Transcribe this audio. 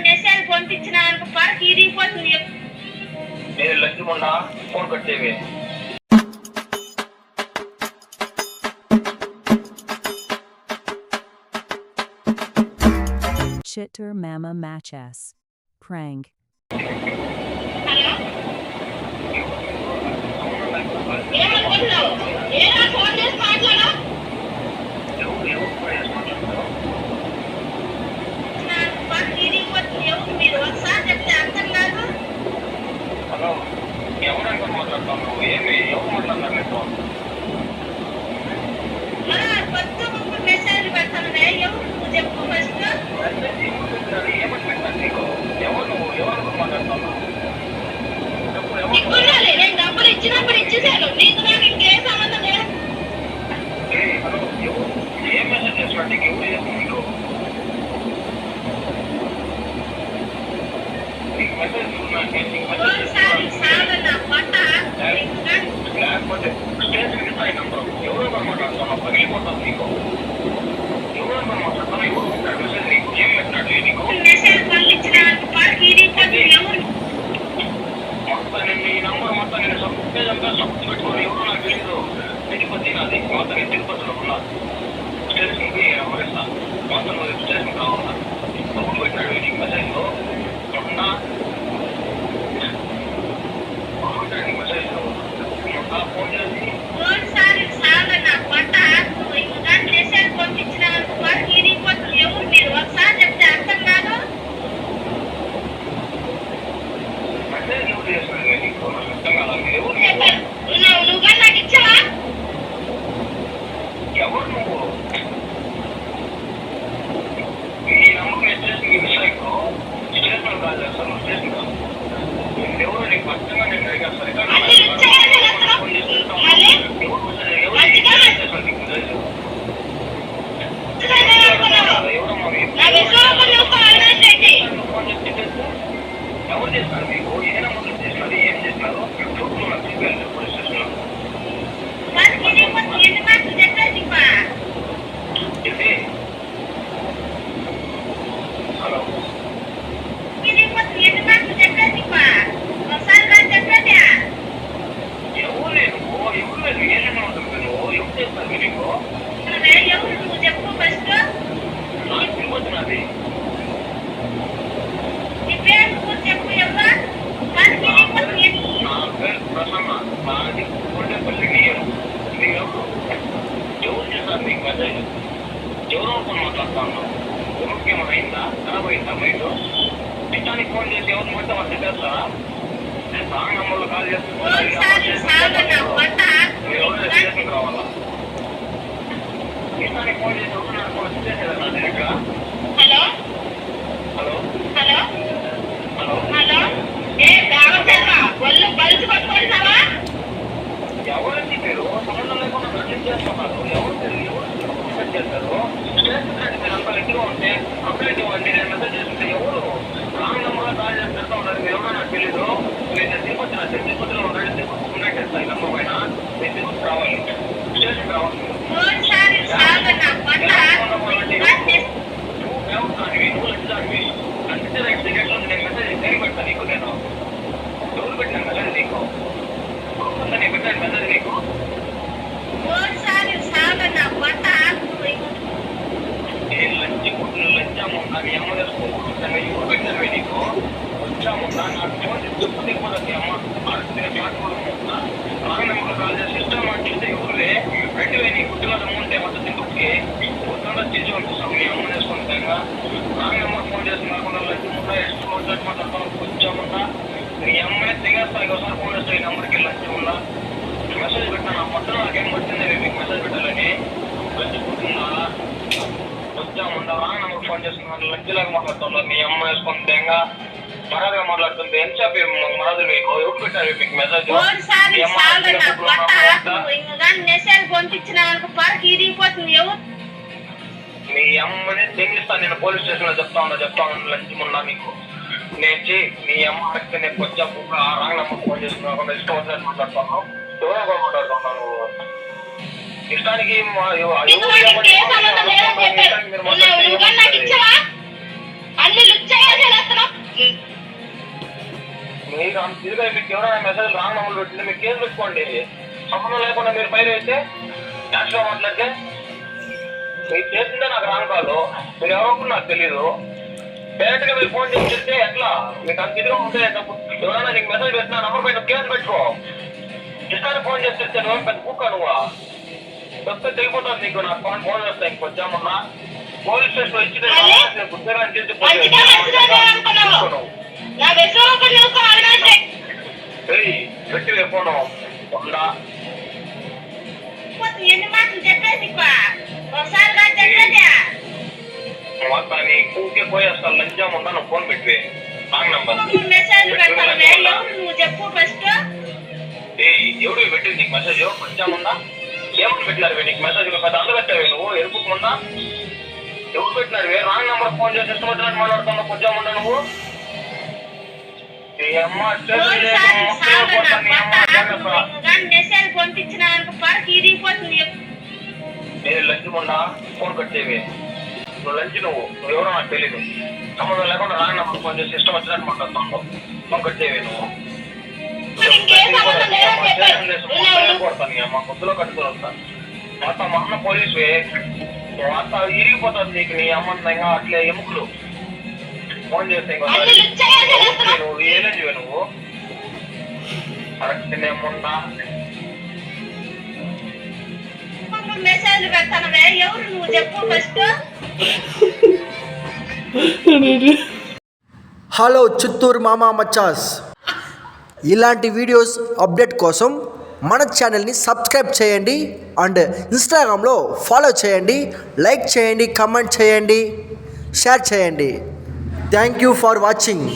Message పంపించిన పరకు ఇరిగిపోతుంది. నేను lunch మొన్న phone కట్టేవి. Chitter Mama Matches. Prank. ఏమనుకుంటున్నావు? ఏరా ఫోన్ చేసి మాట్లాడా? నాకు పరకు ఇరిగిపోతుంది. ఎవరు మీరు? ఒకసారి చెప్తే అర్థం కాదు. హలో, ఎవరైనా మాట్లాడుతున్నావు? ఏమి ఎవరు మాట్లాడుతున్నారు? కొత్త ముగ్గురు మెసేజ్ పెడతాను. ఎవరు నువ్వు చెప్పు ఫస్ట్. ఏమని పెట్టాను నీకు? ఎవరు మాట్లాడుతున్నావు? ఇవ్వాలి, నేను డబ్బులు ఇచ్చినప్పుడు ఇచ్చేసాను. నీకు నాకు ఇంకేం సంబంధం లేదు. హలో, ఏం మెసేజ్ చేస్తున్నా? నీకు ఎవరు చేస్తాను? నీకు మెసేజ్ ఒకసారి సాగన్నా పట్ట లేకపోతే స్టేషన్ ఇస్తాయి నంబరు. ఎవరో మాట్లాడుతున్నావు? పగిలిపోతావు నీకు. ఎవరో మాట్లాడుతున్నావు? ఎవరు ఉంటాడు మెసేజ్ నీకు? ఏం పెట్టాడు నీకు? మెసేజ్ పంపించిన పరకు ఇరిగిపోతుంది. ఎవరు మొత్తం నీ నంబర్ మొత్తం నేను సబ్స్క్రైబ్ అంతా సబ్స్క్రైబ్ పెట్టుకోవాలి. ఎవరో నాకు తెలీదు. తిరుపతి నాది మొత్తం నేను తిరుపతిలో ఉన్నా. స్టేషన్కి ఎవరిస్తా మొత్తం స్టేషన్ కావాలా? ఎవరు పెట్టాడు నీకు మెసేజ్లో? ఉన్నా మెసేజ్ ఫోన్ చేసి ఒకసారి సాగన్నా పట్ట ఇంకా మెసేజ్ పంపించిన పరకు ఇరిగిపోతుంది. ఎవరు మీరు? ఒకసారి చెప్తే అర్థం కాదు. మెసేజ్ ఎవరు చేస్తున్నాడు నీకు? నాకు అర్థం కాదా? ఎవరు నువ్వు నాకు ఇచ్చావా? ఎవరు నువ్వు? ఈ నంబర్ నేను స్టేషన్కి మిస్ అయిపో స్టేషన్ కాల్ చేస్తాను. స్టేషన్ కాదు ఎవరు నీకు అర్థంగా నేను అడిగాను. సరిగ్గా ఎవరు చేస్తారు మీకు? ఏ నమ్మకం చేస్తున్నారు? ఏం చేస్తున్నారు? చూపులు నాకు చూపించాలి పోలీస్ స్టేషన్లో. ఇది హలో, ఎవరు లేదు ఎవరు లేదు ఏదైనా ఉంటుంది. నువ్వు ఎవరు చేస్తారు నీకు? చెప్పు ఫస్ట్. నాకు తిరుపతి నాది. నీ పేరు చెప్పు. ఎవరా నా పేరు ప్రసన్న. నాది కోటేపల్లి నీరు. నీవెవరు? ఎవరు చేస్తారు నీకు మెసేజ్? ఎవరో ఒకరు మాట్లాడుతా ఉన్నావు. ఎవరికి ఏమైనా అయిందా? ఖరాబ్ అయిందా మైండ్? ఇష్టానికి ఫోన్ చేసి ఎవరిని మొత్తం వాళ్ళు చెప్పేస్తారా? నేను సాంగ్ నంబర్లో కాల్ చేస్తున్నాను. మీరు ఎవరు స్టేషన్కి రావాలా? ఇష్టానికి ఫోన్ చేసి ఎవరు నాకు ఫోన్ చేసేదా నా దగ్గర? Hello hello hello hello hello ఏ బాగా ఒళ్ళు బలిసి పట్టుకుంటావా? ఎవరికి మీరు సంబంధం లేకుండా మెసేజ్ చేస్తున్నారు? ఎవరు మెసేజ్ చేస్తారు? స్టేషన్ మీరు అంత ఇంటిగా ఉంటే కంప్లైంట్ ఇవ్వండి. నేను మెసేజ్ చేస్తుంటే ఎవరు రాంగ్ నెంబర్లో కాల్ చేసి పెడతా ఉన్నారు. మీరు ఎవరో నాకు తెలీదు. నేను తిరుపతిలో ఉండండి. తిరుపతి ఉండండి చేస్తాను. ఈ నెంబర్ పైన నేను తిరుపతి రావాలి. స్టేషన్కి రావాలి. నువ్వు ఎవరుతానివి? నువ్వు లక్షదానివి. అంతే రైట్ సెకండ్లో నేను మెసేజ్ దేని పెడతాను నీకు? నేను ఎవరు పెట్టాను మెసేజ్ నీకు? నేను పెట్టాను మెసేజ్ నీకు? లంచాము నాకు అమ్మ తెలుసుకుంటున్నాను. ఎవరు పెట్టాను నీకు? వచ్చాము నాకు ఫోన్ తిరుపతికి పోతుంది. అమ్మ మాట్లాడుకుంటున్నా రాంగ్ నెంబర్ కాల్ చేసి సిస్టమ్ మాట్లాడితే ఎవరులే వెంటనే నీ గుడ్డులో అమ్ముంటే మొత్తం తిరుపతికి పొద్దున్న చేసి పంపిస్తాం. మీ అమ్మ వేసుకుంటాగా రాంగ్ నెంబర్ ఫోన్ చేసి కాకుండా లంచ్ ముందా ఎక్స్ట్రా మాట్లాడుతాను. కొంచెముందా నీ అమ్మనే తిగేస్తాను. ఒకసారి ఫోన్ చేస్తే ఈ నెంబర్కి లంచ్ ఉందా? మెసేజ్ పెట్టాను. పొద్దున నాకేం వచ్చింది మీకు మెసేజ్ పెట్టాలని? లంచ్ పుట్టిందా? వచ్చాముందా? రాంగ్ నెంబర్ ఫోన్ చేస్తున్నాను. లంచ్ లాగా మాట్లాడుతున్నారు. మీ అమ్మ వేసుకుంటేగా మరాదుగా మాట్లాడుతుంది. ఎంతసేపు మరాదు మీకు? ఎవరు పెట్టారు మీకు మెసేజ్? మెసేజ్ పంపించిన పరకు ఇరిగిపోతుంది. ఎవరు మీ అమ్మని తెగిస్తాను. నేను పోలీస్ స్టేషన్లో చెప్తా ఉన్నా లంచ్ మొన్న మీకు నేను మీ అమ్మ అడిగితే నేను కొంచెం రాంగ్ నెంబర్ ఫోన్ చేస్తున్నాను. ఇష్టం వచ్చినట్టు మాట్లాడుతున్నాను. ఎవరో మాట్లాడుతున్నాను. ఇష్టానికి మీరు మీకు అంత ఇదిగా మీకు ఎవరైనా మెసేజ్ రాంగ్ నెంబర్ పెట్టింది మీకు కేసు పెట్టుకోండి. సంబంధం లేకుండా మీరు ఫైర్ అయితే క్యాష్గా మాట్లాడితే మీరు చేసిందే నాకు రాంగ్ కాదు. మీరు ఎవరో నాకు తెలియదు. డైరెక్ట్ గా మీరు ఫోన్ చేసి చెప్తే ఎట్లా మీకు అంత ఇదిగా ఉంటే ఎవరైనా నీకు మెసేజ్ పెట్టినా నంబర్ పైన కేసు పెట్టుకో. ఇష్టాన్ని ఫోన్ చేసి చెప్తే నువ్వు పెద్ద కుక్క నువ్వా చెప్తే తెలిపోతుంది నీకు. నాకు ఫోన్ చేస్తా ఇంకొచ్చామన్నా పోలీస్ స్టేషన్ ఇచ్చి ఉద్యోగాన్ని పెట్టి ఫోను ఉందా ఎన్ని మాటలు చెప్పేసి ఒకసారి నీ కూకే పోయేస్తాను లంచం ఉందా నువ్వు ఫోన్ పెట్టి రాంగ్ నంబర్ మెసేజ్ నువ్వు చెప్పు ఫస్ట్. ఎవరు పెట్టింది నీకు మెసేజ్ కొంచెం ఉందా? ఏమని పెట్టినారు నీకు మెసేజ్? పెద్ద అందబెట్టావే నువ్వు ఎరుపుకుందా? ఎవరు పెట్టినారు? రాంగ్ నంబర్ ఫోన్ చేసి ఇష్టం వచ్చినట్టు మాట్లాడుతున్నావు. కొంచెం ఉందా నువ్వు? మెసేజ్ పంపించిన ఇరిగిపోతుంది. నేను లంచం ఉందా ఫోన్ కట్ చేయవే. నువ్వు లంచ్ నువ్వు ఎవరో నాకు తెలియదు. సంబంధం లేకుండా రాంగ్ నంబర్ ఫోన్ చేసి ఇష్టం వచ్చినట్టు మాట్లాడుతున్నావు. ఫోన్ కట్ చేయవే నువ్వు. కొడతాను అమ్మ ముద్దులో కట్టుకుని వస్తాను. మొత్తం మా అన్న పోలీసువే అంత ఇరిగిపోతుంది నీకు. నీ అమ్మ అట్లే ఎముకలు ఫోన్ చేస్తే నువ్వు ఏలేజివే నువ్వు కరెక్ట్ ఏముందా? మెసేజ్ పెడతాను ఎవరు నువ్వు చెప్పు ఫస్ట్. హలో చిత్తూరు మామా మచాస్, ఇలాంటి వీడియోస్ అప్డేట్ కోసం మన ఛానల్ని సబ్స్క్రైబ్ చేయండి అండ్ ఇన్స్టాగ్రామ్లో ఫాలో చేయండి, లైక్ చేయండి, కమెంట్ చేయండి, షేర్ చేయండి. Thank you for watching.